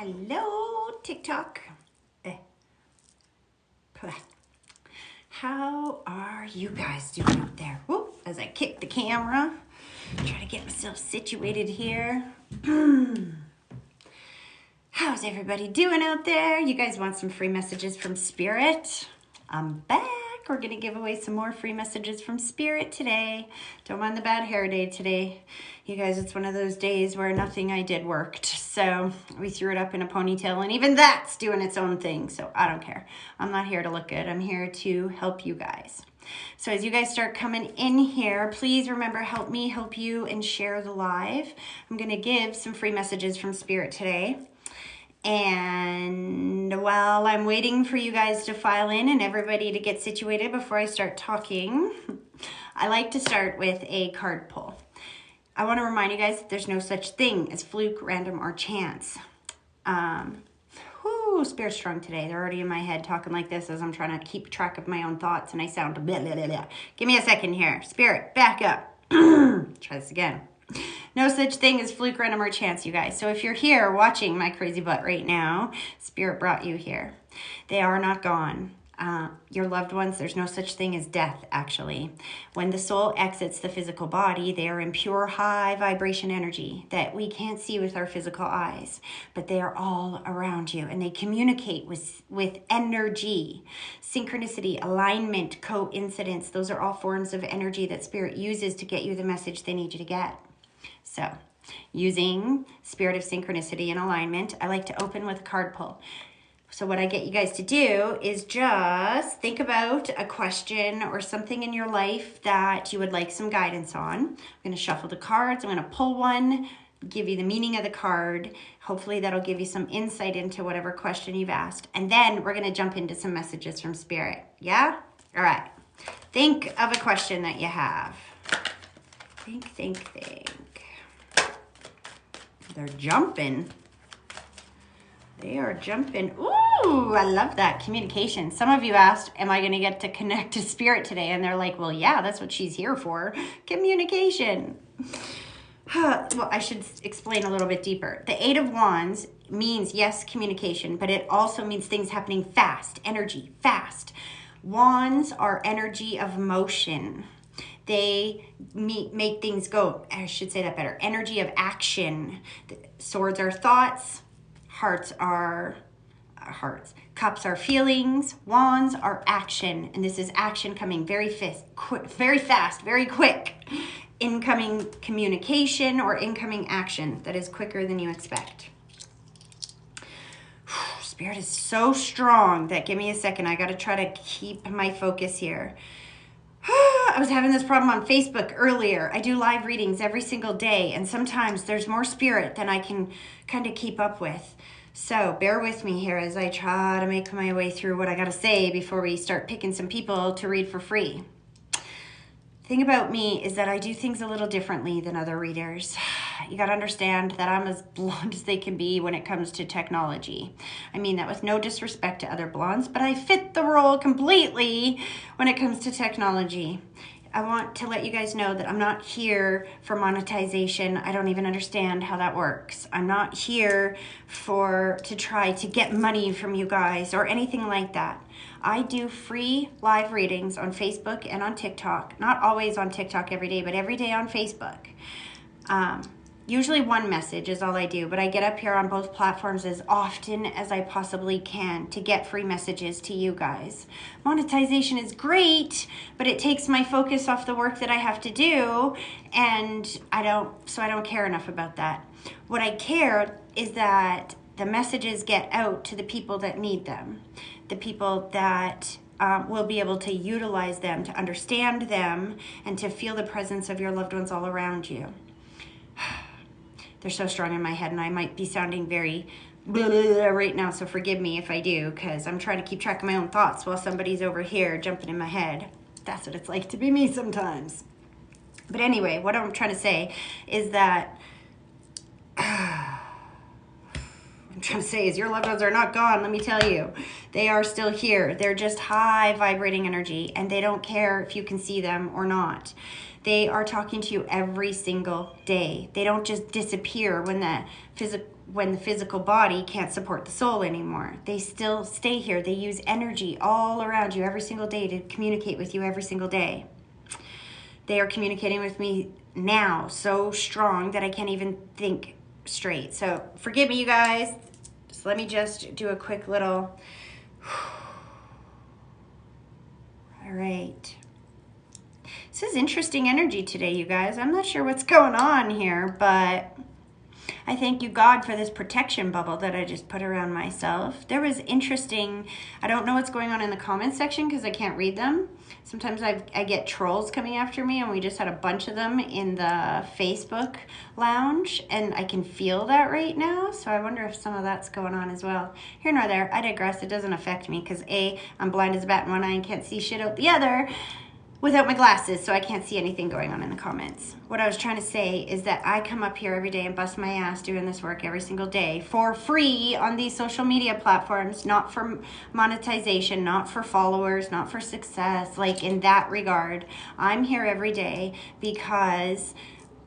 Hello, TikTok. How are you guys doing out there? Whoop, as I kick the camera, try to get myself situated here. How's everybody doing out there? You guys want some free messages from Spirit? I'm back. We're going to give away some more free messages from Spirit today. Don't mind the bad hair day today. You guys, it's one of those days where nothing I did worked. So we threw it up in a ponytail, and even that's doing its own thing. So I don't care. I'm not here to look good. I'm here to help you guys. So as you guys start coming in here, please remember, help me help you and share the live. I'm going to give some free messages from Spirit today. And while I'm waiting for you guys to file in and everybody to get situated before I start talking, I like to start with a card pull. I want to remind you guys that there's no such thing as fluke, random, or chance. Spirit's strong today. They're already in my head talking like this as I'm trying to keep track of my own thoughts, and I sound blah, blah, blah, blah. Give me a second here. Spirit, back up. Try this again. No such thing as fluke, random, or chance, you guys. So if you're here watching my crazy butt right now, Spirit brought you here. They are not gone. Your loved ones, there's no such thing as death, actually. When the soul exits the physical body, they are in pure high vibration energy that we can't see with our physical eyes, but they are all around you, and they communicate with energy. Synchronicity, alignment, coincidence, those are all forms of energy that Spirit uses to get you the message they need you to get. So, using Spirit of Synchronicity and Alignment, I like to open with a card pull. So what I get you guys to do is just think about a question or something in your life that you would like some guidance on. I'm going to shuffle the cards. I'm going to pull one, give you the meaning of the card. Hopefully that'll give you some insight into whatever question you've asked. And then we're going to jump into some messages from Spirit. Yeah? All right. Think of a question that you have. Think. They're jumping. They are jumping. Ooh, I love that. Communication. Some of you asked, am I going to get to connect to Spirit today? And they're like, well, yeah, that's what she's here for. Communication. Well, I should explain a little bit deeper. The Eight of Wands means, yes, communication, but it also means things happening fast. Energy, fast. Wands are energy of motion. They make things go. I should say that better. Energy of action. Swords are thoughts. Hearts are hearts. Cups are feelings. Wands are action. And this is action coming very fast, very quick. Incoming communication or incoming action that is quicker than you expect. Spirit is so strong that, give me a second, I got to try to keep my focus here. I was having this problem on Facebook earlier. I do live readings every single day, and sometimes there's more Spirit than I can kind of keep up with. So bear with me here as I try to make my way through what I got to say before we start picking some people to read for free. The thing about me is that I do things a little differently than other readers. You got to understand that I'm as blonde as they can be when it comes to technology. I mean that with no disrespect to other blondes, but I fit the role completely when it comes to technology. I want to let you guys know that I'm not here for monetization. I don't even understand how that works. I'm not here to try to get money from you guys or anything like that. I do free live readings on Facebook and on TikTok. Not always on TikTok every day, but every day on Facebook. Usually one message is all I do, but I get up here on both platforms as often as I possibly can to get free messages to you guys. Monetization is great, but it takes my focus off the work that I have to do, and I don't care enough about that. What I care is that the messages get out to the people that need them, the people that will be able to utilize them, to understand them, and to feel the presence of your loved ones all around you. They're so strong in my head, and I might be sounding very blah, blah, blah right now, so forgive me if I do, because I'm trying to keep track of my own thoughts while somebody's over here jumping in my head. That's what it's like to be me sometimes. But anyway, what I'm trying to say is that your loved ones are not gone, let me tell you. They are still here. They're just high vibrating energy, and they don't care if you can see them or not. They are talking to you every single day. They don't just disappear when the physical body can't support the soul anymore. They still stay here. They use energy all around you every single day to communicate with you every single day. They are communicating with me now so strong that I can't even think straight. So forgive me, you guys. Just let me just do a quick little. All right. This is interesting energy today, you guys. I'm not sure what's going on here, but I thank you, God, for this protection bubble that I just put around myself. There was interesting, I don't know what's going on in the comments section because I can't read them. Sometimes I get trolls coming after me, and we just had a bunch of them in the Facebook lounge, and I can feel that right now. So I wonder if some of that's going on as well. Here nor there, I digress. It doesn't affect me because A, I'm blind as a bat in one eye and can't see shit out the other without my glasses, so I can't see anything going on in the comments. What I was trying to say is that I come up here every day and bust my ass doing this work every single day for free on these social media platforms, not for monetization, not for followers, not for success. Like, in that regard, I'm here every day because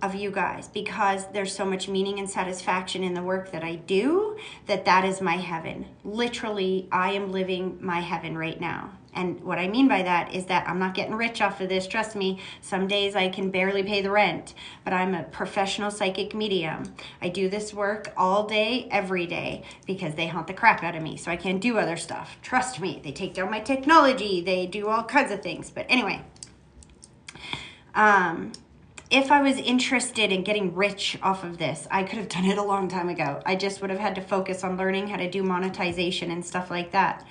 of you guys, because there's so much meaning and satisfaction in the work that I do, that is my heaven. Literally, I am living my heaven right now. And what I mean by that is that I'm not getting rich off of this. Trust me, some days I can barely pay the rent, but I'm a professional psychic medium. I do this work all day, every day, because they haunt the crap out of me. So I can't do other stuff. Trust me, they take down my technology. They do all kinds of things. But anyway, if I was interested in getting rich off of this, I could have done it a long time ago. I just would have had to focus on learning how to do monetization and stuff like that.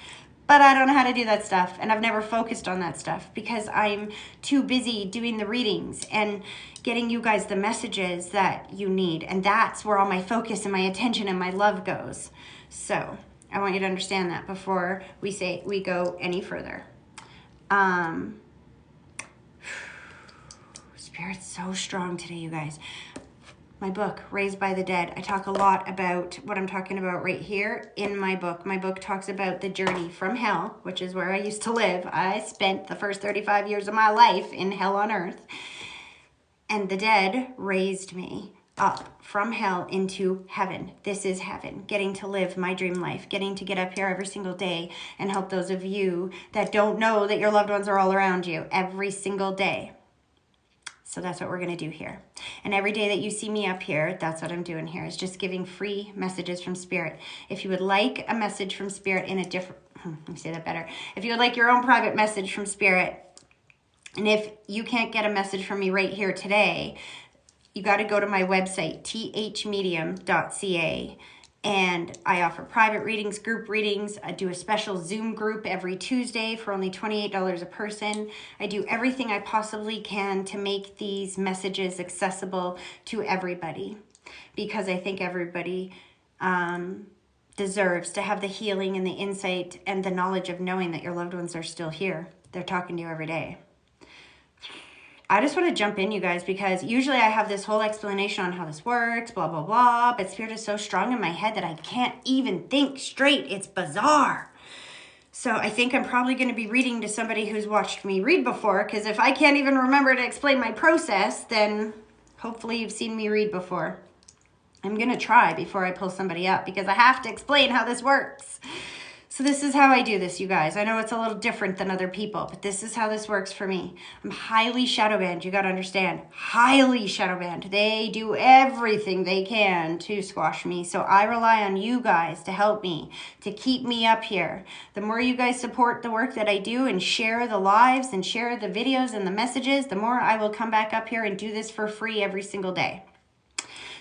But I don't know how to do that stuff, and I've never focused on that stuff because I'm too busy doing the readings and getting you guys the messages that you need. And that's where all my focus and my attention and my love goes. So I want you to understand that before we go any further. Spirit's so strong today, you guys. My book, Raised by the Dead, I talk a lot about what I'm talking about right here in my book. My book talks about the journey from hell, which is where I used to live. I spent the first 35 years of my life in hell on earth. And the dead raised me up from hell into heaven. This is heaven. Getting to live my dream life. Getting to get up here every single day and help those of you that don't know that your loved ones are all around you every single day. So that's what we're going to do here. And every day that you see me up here, that's what I'm doing here, is just giving free messages from Spirit. If you would like a message from Spirit in a different, let me say that better. If you would like your own private message from Spirit, and if you can't get a message from me right here today, you got to go to my website, thmedium.ca. And I offer private readings, group readings. I do a special Zoom group every Tuesday for only $28 a person. I do everything I possibly can to make these messages accessible to everybody, because I think everybody deserves to have the healing and the insight and the knowledge of knowing that your loved ones are still here. They're talking to you every day. I just want to jump in, you guys, because usually I have this whole explanation on how this works, blah, blah, blah, but Spirit is so strong in my head that I can't even think straight. It's bizarre. So I think I'm probably going to be reading to somebody who's watched me read before, because if I can't even remember to explain my process, then hopefully you've seen me read before. I'm going to try before I pull somebody up, because I have to explain how this works. So this is how I do this, you guys. I know it's a little different than other people, but this is how this works for me. I'm highly shadow banned. You got to understand. Highly shadow banned. They do everything they can to squash me. So I rely on you guys to help me, to keep me up here. The more you guys support the work that I do and share the lives and share the videos and the messages, the more I will come back up here and do this for free every single day.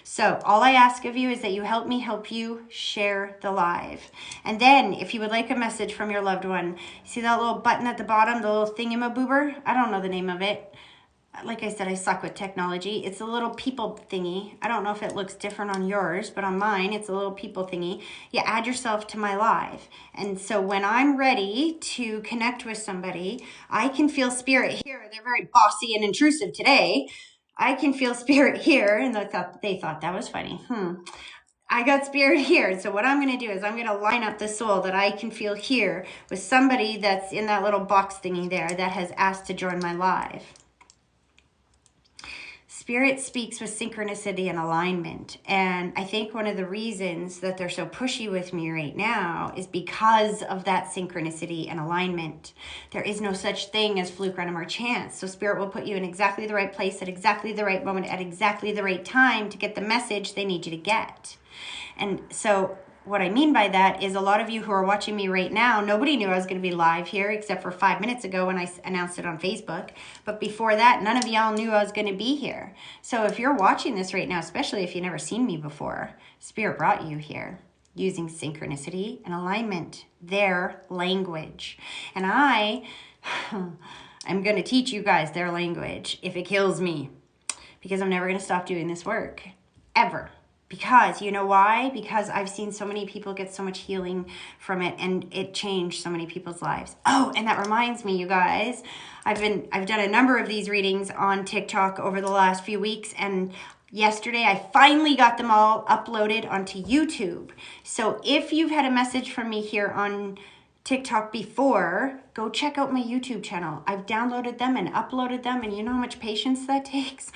So all I ask of you is that you help me help you share the live. And then if you would like a message from your loved one, see that little button at the bottom, the little thingamaboober? I don't know the name of it. Like I said, I suck with technology. It's a little people thingy. I don't know if it looks different on yours, but on mine, it's a little people thingy. You add yourself to my live. And so when I'm ready to connect with somebody, I can feel Spirit here. They're very bossy and intrusive today. I can feel Spirit here, and they thought that was funny. I got Spirit here. So what I'm going to do is I'm going to line up the soul that I can feel here with somebody that's in that little box thingy there that has asked to join my live. Spirit speaks with synchronicity and alignment. And I think one of the reasons that they're so pushy with me right now is because of that synchronicity and alignment. There is no such thing as fluke, random, or chance. So Spirit will put you in exactly the right place at exactly the right moment at exactly the right time to get the message they need you to get. And so what I mean by that is a lot of you who are watching me right now, nobody knew I was going to be live here except for 5 minutes ago when I announced it on Facebook. But before that, none of y'all knew I was going to be here. So if you're watching this right now, especially if you've never seen me before, Spirit brought you here using synchronicity and alignment, their language. And I'm going to teach you guys their language if it kills me, because I'm never going to stop doing this work, ever. Because you know why? Because I've seen so many people get so much healing from it, and it changed so many people's lives. Oh, and that reminds me, you guys, I've done a number of these readings on TikTok over the last few weeks, and yesterday I finally got them all uploaded onto YouTube. So if you've had a message from me here on TikTok before, go check out my YouTube channel. I've downloaded them and uploaded them, and you know how much patience that takes?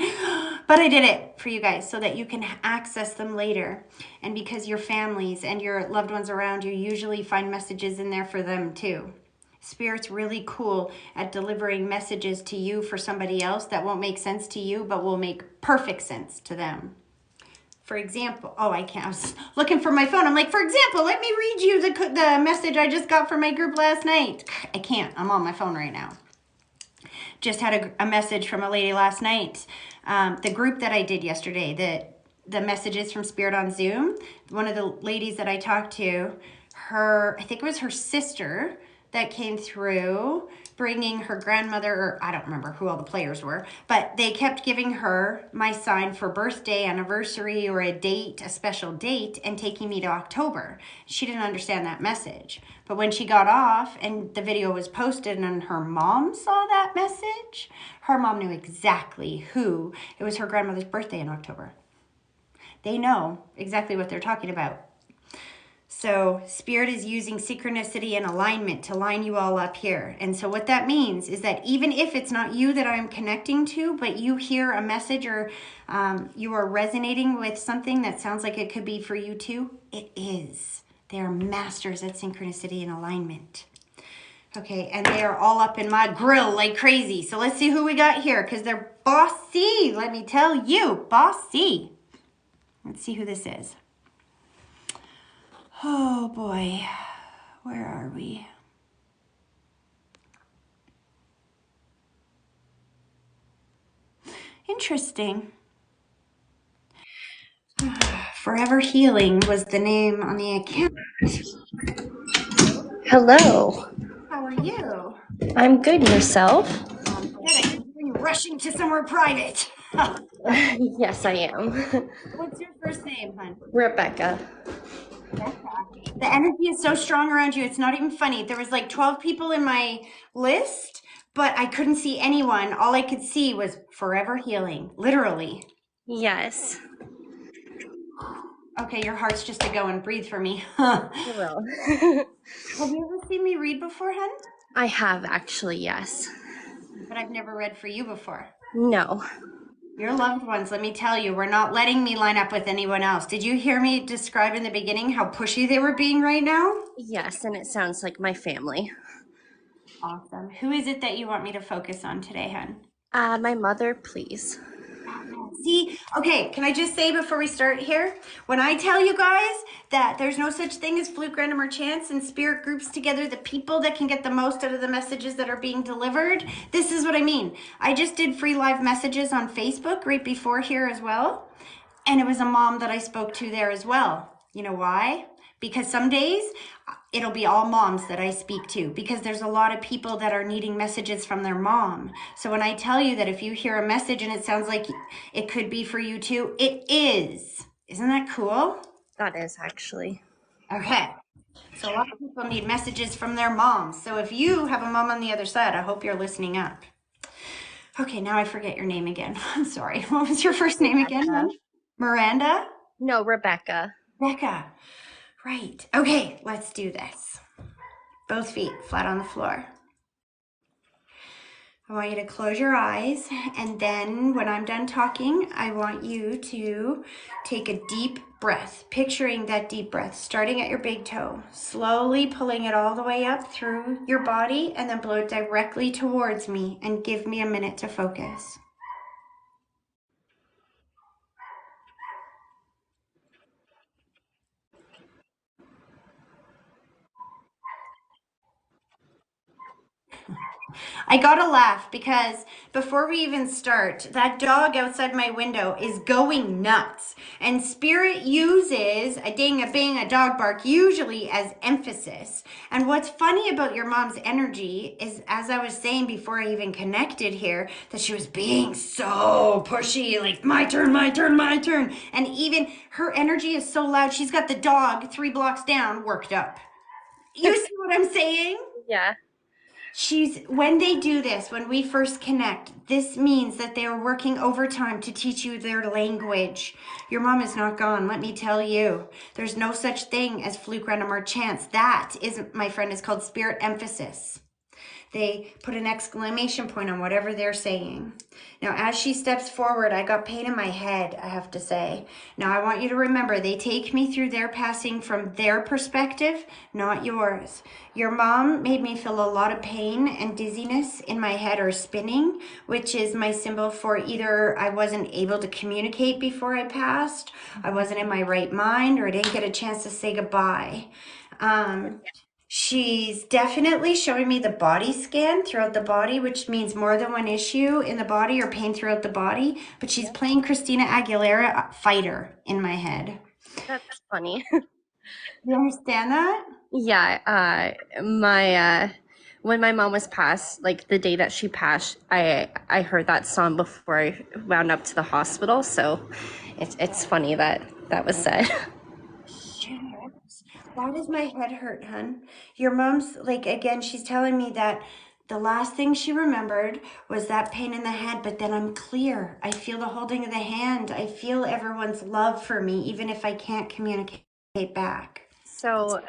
But I did it for you guys so that you can access them later. And because your families and your loved ones around you usually find messages in there for them too. Spirit's really cool at delivering messages to you for somebody else that won't make sense to you, but will make perfect sense to them. For example, I can't. I was looking for my phone. I'm like, for example, let me read you the message I just got from my group last night. I can't. I'm on my phone right now. Just had a message from a lady last night. The group that I did yesterday, the messages from Spirit on Zoom. One of the ladies that I talked to, I think it was her sister that came through bringing her grandmother, or I don't remember who all the players were, but they kept giving her my sign for birthday, anniversary, or a date, a special date, and taking me to October. She didn't understand that message. But when she got off and the video was posted and her mom saw that message, her mom knew exactly who. It was her grandmother's birthday in October. They know exactly what they're talking about. So Spirit is using synchronicity and alignment to line you all up here. And so what that means is that even if it's not you that I'm connecting to, but you hear a message or you are resonating with something that sounds like it could be for you too, it is. They are masters at synchronicity and alignment. Okay, and they are all up in my grill like crazy. So let's see who we got here, because they're bossy, let me tell you, bossy. Let's see who this is. Oh boy, where are we? Interesting. Forever Healing was the name on the account. Hello. How are you? I'm good. Yourself? Good. I keep you rushing to somewhere private. Yes, I am. What's your first name, hon? Rebecca. Becca. The energy is so strong around you. It's not even funny. There was like 12 people in my list, but I couldn't see anyone. All I could see was Forever Healing, literally. Yes. Okay, your heart's just to go and breathe for me. I will. Have you ever seen me read before, hun? I have actually, yes. But I've never read for you before. No. Your loved ones, let me tell you, were not letting me line up with anyone else. Did you hear me describe in the beginning how pushy they were being right now? Yes, and it sounds like my family. Awesome. Who is it that you want me to focus on today, hun? My mother, please. See, okay, can I just say before we start here, when I tell you guys that there's no such thing as fluke, random, or chance, and Spirit groups together the people that can get the most out of the messages that are being delivered, this is what I mean. I just did free live messages on Facebook right before here as well, and it was a mom that I spoke to there as well. You know why? Because some days it'll be all moms that I speak to, because there's a lot of people that are needing messages from their mom. So when I tell you that if you hear a message and it sounds like it could be for you too, it is. Isn't that cool? That is actually. Okay. So a lot of people need messages from their moms. So if you have a mom on the other side, I hope you're listening up. Okay, now I forget your name again. I'm sorry. What was your first name again, hon? Miranda? No, Rebecca. Becca. Right. Okay, let's do this. Both feet flat on the floor. I want you to close your eyes, and then when I'm done talking, I want you to take a deep breath, picturing that deep breath starting at your big toe, slowly pulling it all the way up through your body, and then blow it directly towards me and give me a minute to focus. I gotta laugh because before we even start, that dog outside my window is going nuts. And Spirit uses a ding, a bing, a dog bark usually as emphasis. And what's funny about your mom's energy is, as I was saying before I even connected here, that she was being so pushy, like my turn, my turn, my turn. And even her energy is so loud, she's got the dog 3 blocks down worked up. You see what I'm saying? Yeah. When they do this, when we first connect, this means that they're working overtime to teach you their language. Your mom is not gone, let me tell you. There's no such thing as fluke, random, or chance. That is, my friend, is called spirit emphasis. They put an exclamation point on whatever they're saying. Now, as she steps forward, I got pain in my head, I have to say. Now, I want you to remember, they take me through their passing from their perspective, not yours. Your mom made me feel a lot of pain and dizziness in my head, or spinning, which is my symbol for either I wasn't able to communicate before I passed, I wasn't in my right mind, or I didn't get a chance to say goodbye. She's definitely showing me the body scan throughout the body, which means more than one issue in the body or pain throughout the body. But she's playing Christina Aguilera fighter in my head. That's funny. You understand that? Yeah, my when my mom was passed, like the day that she passed, I heard that song before I wound up to the hospital, so it's funny that that was said. Shit. Why does my head hurt, hun? Your mom's like, again, she's telling me that the last thing she remembered was that pain in the head, but then I'm clear. I feel the holding of the hand. I feel everyone's love for me, even if I can't communicate back. So,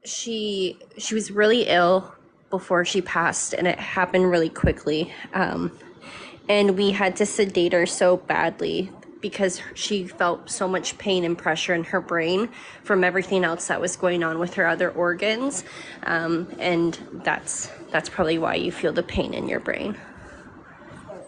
she was really ill before she passed, and it happened really quickly. And we had to sedate her so badly because she felt so much pain and pressure in her brain from everything else that was going on with her other organs, and that's probably why you feel the pain in your brain.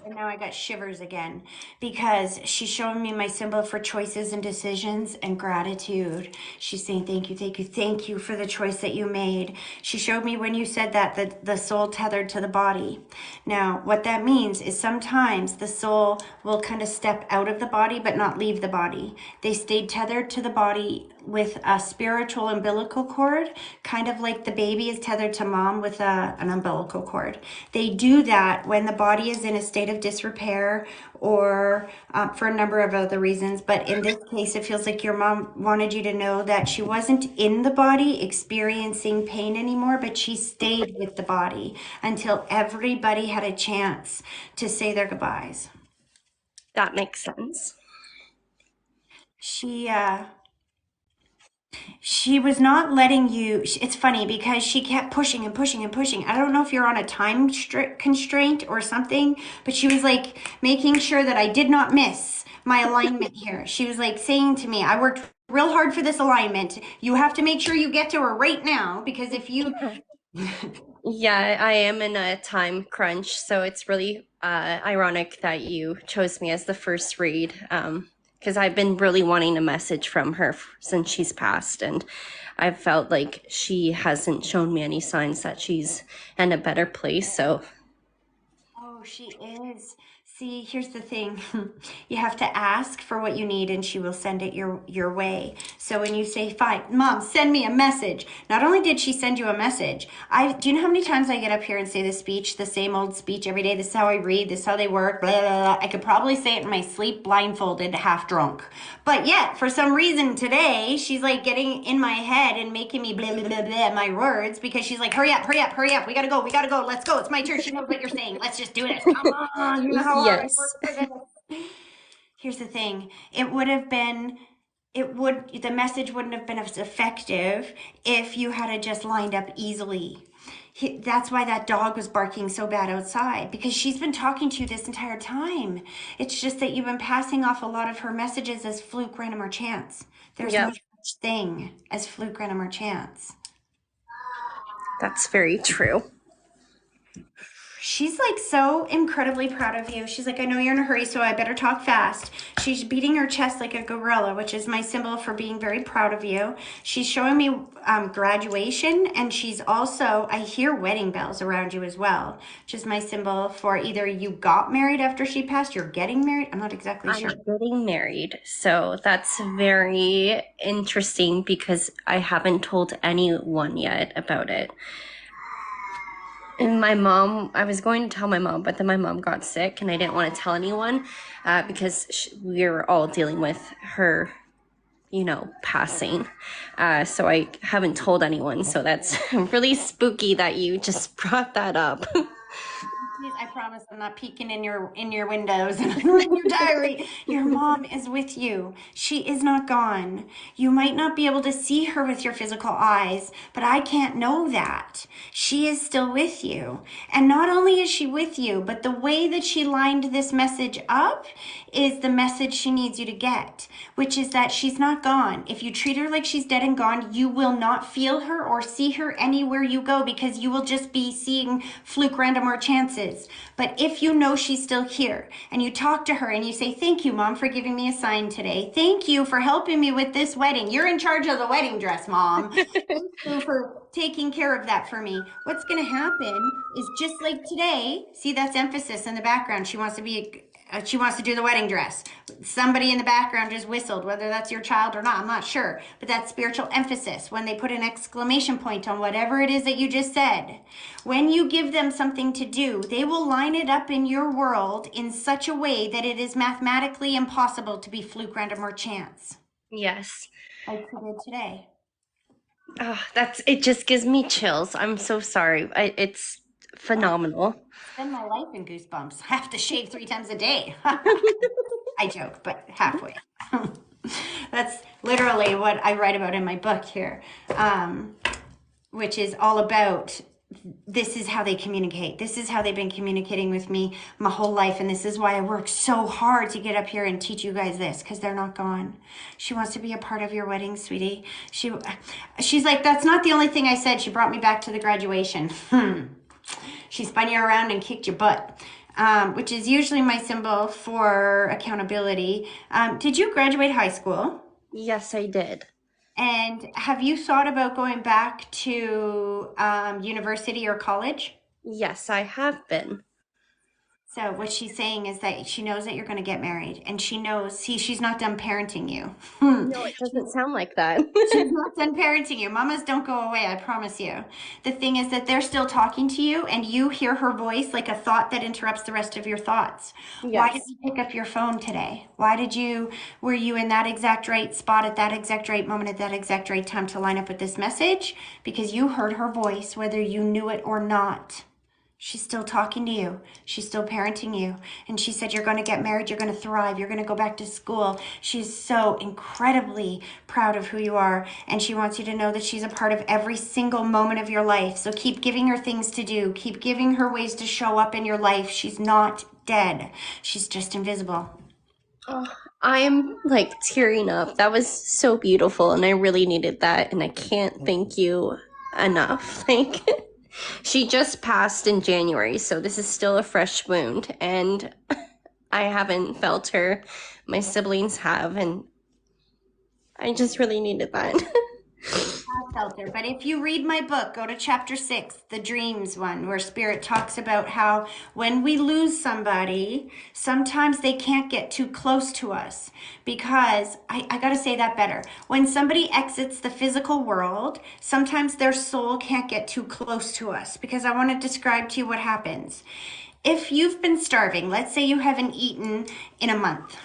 And now I got shivers again because she's showing me my symbol for choices and decisions and gratitude. She's saying, thank you, thank you, thank you for the choice that you made. She showed me when you said that the soul tethered to the body. Now, what that means is sometimes the soul will kind of step out of the body but not leave the body. They stayed tethered to the body with a spiritual umbilical cord, kind of like the baby is tethered to mom with an umbilical cord. They do that when the body is in a state of disrepair or for a number of other reasons. But in this case, it feels like your mom wanted you to know that she wasn't in the body experiencing pain anymore, but she stayed with the body until everybody had a chance to say their goodbyes. That makes sense. She she was not letting you. It's funny because she kept pushing and pushing and pushing. I don't know if you're on a time constraint or something, but she was like making sure that I did not miss my alignment here. She was like saying to me, I worked real hard for this alignment. You have to make sure you get to her right now because if you Yeah, I am in a time crunch, so it's really ironic that you chose me as the first read, because I've been really wanting a message from her since she's passed, and I've felt like she hasn't shown me any signs that she's in a better place. So, Oh, she is. See, here's the thing. You have to ask for what you need and she will send it your way. So when you say, "Fine, Mom, send me a message." Not only did she send you a message, I do you know how many times I get up here and say the speech, the same old speech every day? This is how I read, this is how they work, blah, blah, blah. I could probably say it in my sleep, blindfolded, half drunk. But yet, for some reason today, she's like getting in my head and making me blah, blah, blah, blah, my words because she's like, hurry up, hurry up, hurry up. We gotta go, let's go. It's my turn. She knows what you're saying. Let's just do this. Come on. You know how hard I yes. work for this. Here's the thing. The message wouldn't have been as effective if you had just lined up easily. That's why that dog was barking so bad outside, because she's been talking to you this entire time. It's just that you've been passing off a lot of her messages as fluke, random, or chance. There's no Yep, such thing as fluke, random, or chance. that's very true. She's like so incredibly proud of you. She's like, I know you're in a hurry, so I better talk fast. She's beating her chest like a gorilla, which is my symbol for being very proud of you. She's showing me graduation, and she's also, I hear wedding bells around you as well, which is my symbol for either you got married after she passed, you're getting married. I'm not exactly I'm sure. getting married, so that's very interesting because I haven't told anyone yet about it. And my mom, I was going to tell my mom, but then my mom got sick and I didn't want to tell anyone because we were all dealing with her, passing. So I haven't told anyone. So that's really spooky that you just brought that up. Please, I promise I'm not peeking in your windows and in your diary. Your mom is with you. She is not gone. You might not be able to see her with your physical eyes, but I can't know that. She is still with you. And not only is she with you, but the way that she lined this message up is the message she needs you to get, which is that she's not gone. If you treat her like she's dead and gone, you will not feel her or see her anywhere you go, because you will just be seeing fluke, random, or chances. But if you know she's still here and you talk to her and you say, thank you, Mom, for giving me a sign today. Thank you for helping me with this wedding. You're in charge of the wedding dress, Mom. Thank you for taking care of that for me. What's going to happen is, just like today, see, that's emphasis in the background. She wants to do the wedding dress. Somebody in the background just whistled, whether that's your child or not, I'm not sure. But that's spiritual emphasis. When they put an exclamation point on whatever it is that you just said, when you give them something to do, they will line it up in your world in such a way that it is mathematically impossible to be fluke, random, or chance. Yes. Like we did today. Oh, it just gives me chills. I'm so sorry. It's Oh, phenomenal. spend my life in goosebumps. I have to shave 3 times a day. I joke, but halfway. That's literally what I write about in my book here, which is all about, this is how they communicate. This is how they've been communicating with me my whole life. And this is why I work so hard to get up here and teach you guys this, because they're not gone. She wants to be a part of your wedding, sweetie. She's like, that's not the only thing I said. She brought me back to the graduation. She spun you around and kicked your butt. Which is usually my symbol for accountability. Did you graduate high school? Yes, I did. And have you thought about going back to university or college? Yes, I have been. So what she's saying is that she knows that you're going to get married, and she knows, see, she's not done parenting you. No, it doesn't sound like that. She's not done parenting you. Mamas don't go away, I promise you. The thing is that they're still talking to you, and you hear her voice like a thought that interrupts the rest of your thoughts. Why did Yes. you pick up your phone today? Were you in that exact right spot at that exact right moment at that exact right time to line up with this message? Because you heard her voice, whether you knew it or not. She's still talking to you. She's still parenting you. And she said, you're going to get married. You're going to thrive. You're going to go back to school. She's so incredibly proud of who you are. And she wants you to know that she's a part of every single moment of your life. So keep giving her things to do. Keep giving her ways to show up in your life. She's not dead. She's just invisible. Oh, I'm like tearing up. That was so beautiful, and I really needed that, and I can't thank you enough. Like, she just passed in January, so this is still a fresh wound, and I haven't felt her. My siblings have, and I just really needed that. Felt her. But if you read my book, go to chapter 6, the dreams one, where Spirit talks about how when we lose somebody, sometimes they can't get too close to us, because I got to say that better. When somebody exits the physical world, sometimes their soul can't get too close to us, because I want to describe to you what happens. If you've been starving, let's say you haven't eaten in a month.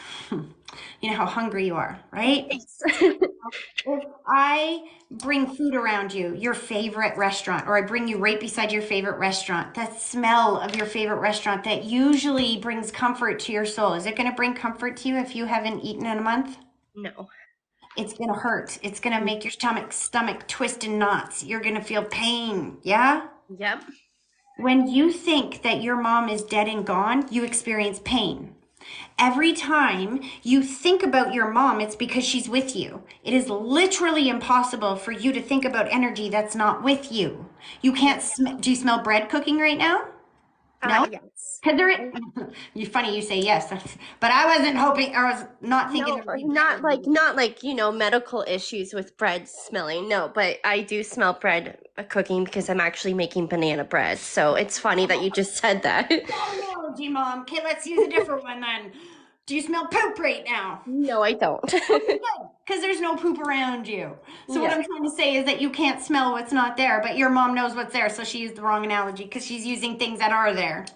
You know how hungry you are, right? If I bring food around you, your favorite restaurant, or I bring you right beside your favorite restaurant, that smell of your favorite restaurant that usually brings comfort to your soul, is it going to bring comfort to you if you haven't eaten in a month? No. It's going to hurt. It's going to make your stomach twist in knots. You're going to feel pain. Yeah? Yep. When you think that your mom is dead and gone, you experience pain. Every time you think about your mom, it's because she's with you. It is literally impossible for you to think about energy that's not with you. You Yeah. can't do you smell bread cooking right now? No? Yes. Because there, you funny you say yes, but I wasn't hoping, I was not thinking No, there would be not like bread. not like, medical issues with bread smelling. No, but I do smell bread cooking because I'm actually making banana bread. So it's funny that you just said that. Analogy, Mom. Okay, let's use a different one then. Do you smell poop right now? No, I don't. Okay, good. Because there's no poop around you. So what Yeah. I'm trying to say is that you can't smell what's not there, but your mom knows what's there, so she used the wrong analogy because she's using things that are there.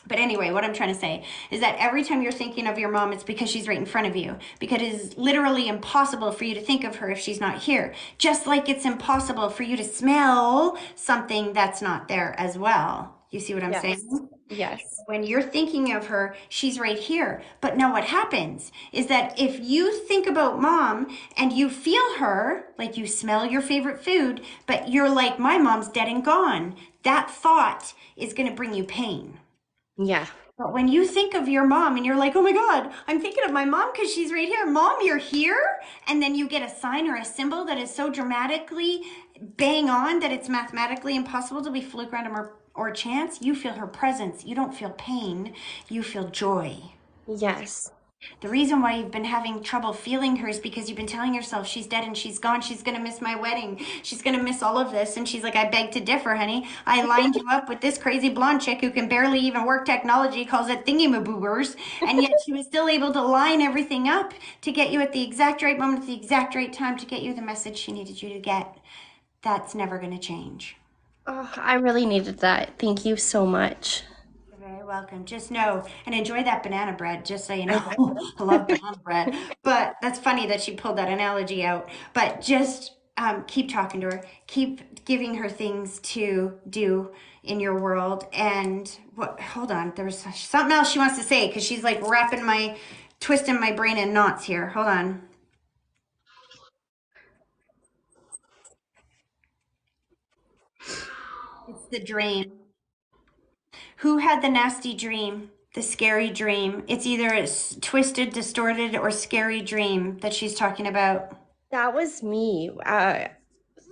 But anyway, what I'm trying to say is that every time you're thinking of your mom, it's because she's right in front of you. Because it is literally impossible for you to think of her if she's not here. Just like it's impossible for you to smell something that's not there as well. You see what I'm Yes. saying? Yes. When you're thinking of her, she's right here. But now what happens is that if you think about mom and you feel her, like you smell your favorite food, but you're like, my mom's dead and gone, that thought is going to bring you pain. Yeah. But when you think of your mom and you're like, oh my God, I'm thinking of my mom because she's right here. Mom, you're here. And then you get a sign or a symbol that is so dramatically bang on that it's mathematically impossible to be fluke, random, or chance. You feel her presence. You don't feel pain. You feel joy. Yes. The reason why you've been having trouble feeling her is because you've been telling yourself she's dead and she's gone. She's going to miss my wedding. She's going to miss all of this. And she's like, I beg to differ, honey. I lined you up with this crazy blonde chick who can barely even work technology, calls it thingy-maboobers. And yet she was still able to line everything up to get you at the exact right moment, at the exact right time to get you the message she needed you to get. That's never going to change. Oh, I really needed that. Thank you so much. You're very welcome. Just know and enjoy that banana bread, just so you I know. I love banana bread. But that's funny that she pulled that analogy out. But just keep talking to her, keep giving her things to do in your world. And what, hold on, there was something else she wants to say because she's like twisting my brain in knots here. Hold on. It's the dream. Who had the nasty dream? The scary dream. It's either a twisted, distorted, or scary dream that she's talking about. That was me.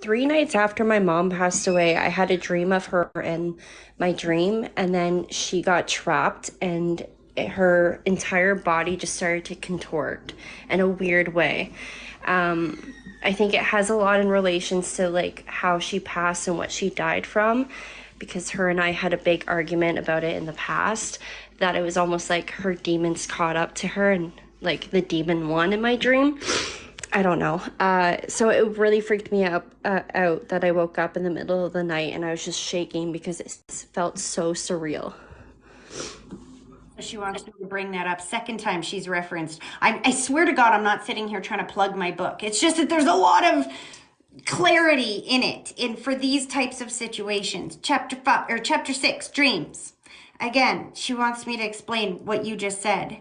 3 nights after my mom passed away, I had a dream of her in my dream, and then she got trapped, and her entire body just started to contort in a weird way. I think it has a lot in relations to like how she passed and what she died from, because her and I had a big argument about it in the past, that it was almost like her demons caught up to her and like the demon won in my dream. I don't know. So it really freaked me out that I woke up in the middle of the night and I was just shaking because it felt so surreal. She wants me to bring that up. Second time she's referenced. I swear to God, I'm not sitting here trying to plug my book. It's just that there's a lot of clarity in it in for these types of situations. Chapter 5 or chapter 6, dreams. Again, she wants me to explain what you just said.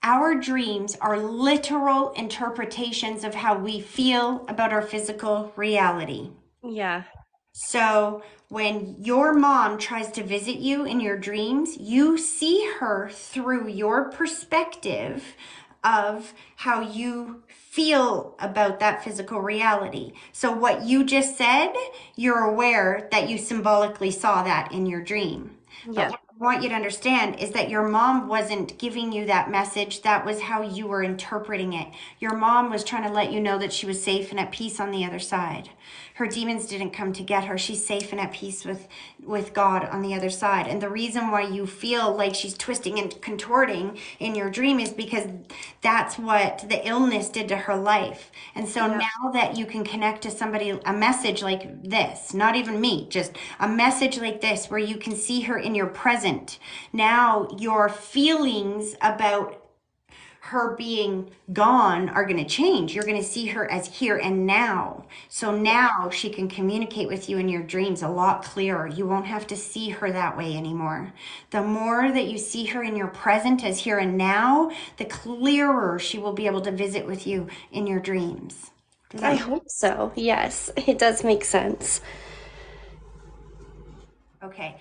Our dreams are literal interpretations of how we feel about our physical reality. Yeah. So when your mom tries to visit you in your dreams, you see her through your perspective of how you feel about that physical reality. So what you just said, you're aware that you symbolically saw that in your dream. But Yeah. what I want you to understand is that your mom wasn't giving you that message. That was how you were interpreting it. Your mom was trying to let you know that she was safe and at peace on the other side. Her demons didn't come to get her. She's safe and at peace with God on the other side. And the reason why you feel like she's twisting and contorting in your dream is because that's what the illness did to her life. And so Yeah. now that you can connect to somebody, a message like this, not even me, just a message like this where you can see her in your present. Now your feelings about her being gone are going to change. You're going to see her as here and now. So now she can communicate with you in your dreams a lot clearer. You won't have to see her that way anymore. The more that you see her in your present as here and now, the clearer she will be able to visit with you in your dreams. Does I that hope so. Yes, it does make sense. Okay.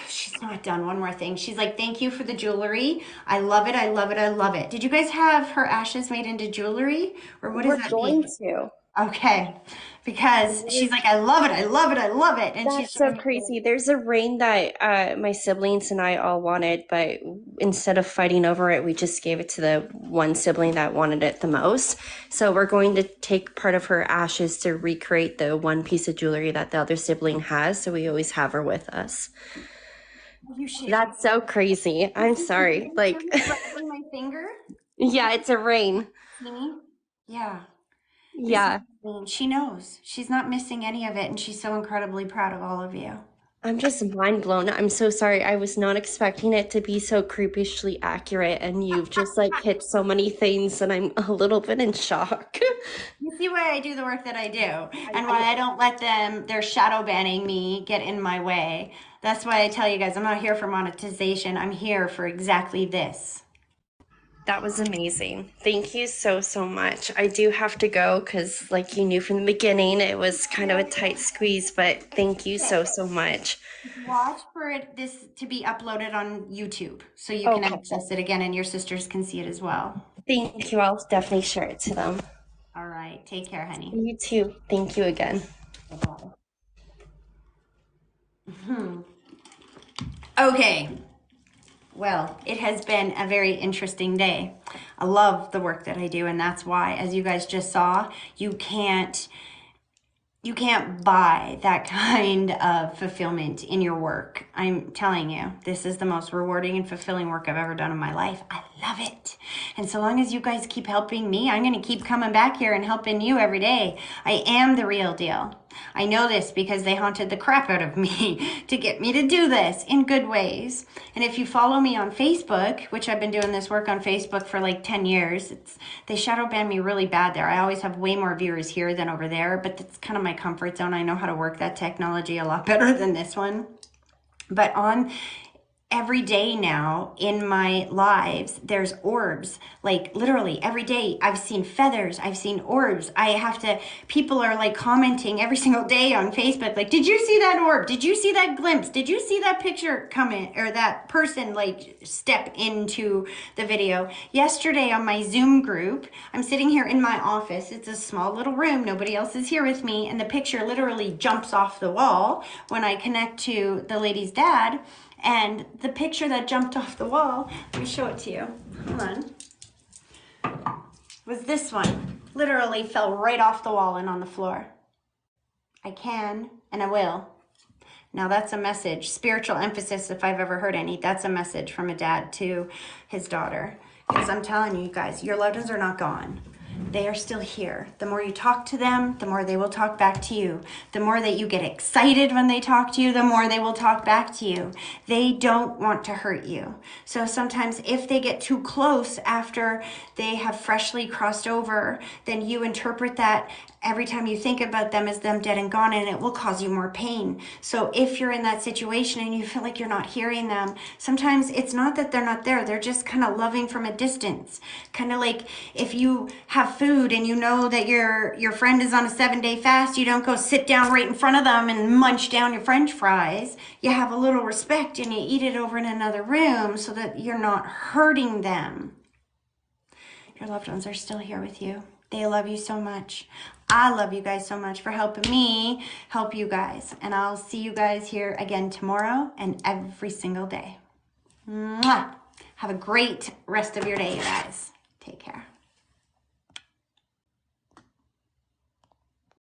She's not done. One more thing. She's like, thank you for the jewelry. I love it. I love it. I love it. Did you guys have her ashes made into jewelry? Or what does We're that going mean? to. Okay. Because she's like, I love it. I love it. I love it. And she's That's so showing me. crazy. There's a ring that my siblings and I all wanted, but instead of fighting over it, we just gave it to the one sibling that wanted it the most. So we're going to take part of her ashes to recreate the one piece of jewelry that the other sibling has. So we always have her with us. You should show That's so crazy. I'm sorry. me. Show Like, me right on my finger. yeah, it's a ring. See? Yeah. This is Yeah. she knows. She's not missing any of it, and she's so incredibly proud of all of you. I'm just mind blown. I'm so sorry. I was not expecting it to be so creepishly accurate, and you've just like hit so many things, and I'm a little bit in shock. You see why I do the work that I do, and I why I don't let them, their shadow banning me, get in my way. That's why I tell you guys, I'm not here for monetization. I'm here for exactly this. That was amazing. Thank you so, so much. I do have to go because, like you knew from the beginning, it was kind of a tight squeeze, but thank you so, so much. Watch for this to be uploaded on YouTube so you can Okay. access it again and your sisters can see it as well. Thank you. I'll definitely share it to them. All right. Take care, honey. You too. Thank you again. Bye-bye. Okay. Well, it has been a very interesting day. I love the work that I do, and that's why, as you guys just saw, you can't buy that kind of fulfillment in your work. I'm telling you, this is the most rewarding and fulfilling work I've ever done in my life. I love it. And so long as you guys keep helping me, I'm going to keep coming back here and helping you every day. I am the real deal. I know this because they haunted the crap out of me to get me to do this in good ways. And if you follow me on Facebook, which I've been doing this work on Facebook for like 10 years, they shadow ban me really bad there. I always have way more viewers here than over there, but that's kind of my comfort zone. I know how to work that technology a lot better than this one. But on every day now in my lives, there's orbs. Like literally every day I've seen feathers, I've seen orbs. People are like commenting every single day on Facebook, like, did you see that orb? Did you see that glimpse? Did you see that picture come in, or that person like step into the video? Yesterday on my Zoom group, I'm sitting here in my office. It's a small little room. Nobody else is here with me. And the picture literally jumps off the wall when I connect to the lady's dad. And the picture that jumped off the wall, let me show it to you. Hold on. Was this one. Literally fell right off the wall and on the floor. I can and I will. Now that's a message. Spiritual emphasis, if I've ever heard any. That's a message from a dad to his daughter. Because I'm telling you guys, your loved ones are not gone. They are still here. The more you talk to them, the more they will talk back to you. The more that you get excited when they talk to you, the more they will talk back to you. They don't want to hurt you. So sometimes if they get too close after they have freshly crossed over, then you interpret that every time you think about them as them dead and gone, and it will cause you more pain. So if you're in that situation and you feel like you're not hearing them, sometimes it's not that they're not there. They're just kind of loving from a distance. Kind of like if you have food and you know that your friend is on a 7-day fast, you don't go sit down right in front of them and munch down your French fries. You have a little respect and you eat it over in another room so that you're not hurting them. Your loved ones are still here with you. They love you so much. I love you guys so much for helping me help you guys. And I'll see you guys here again tomorrow and every single day. Mwah! Have a great rest of your day, you guys.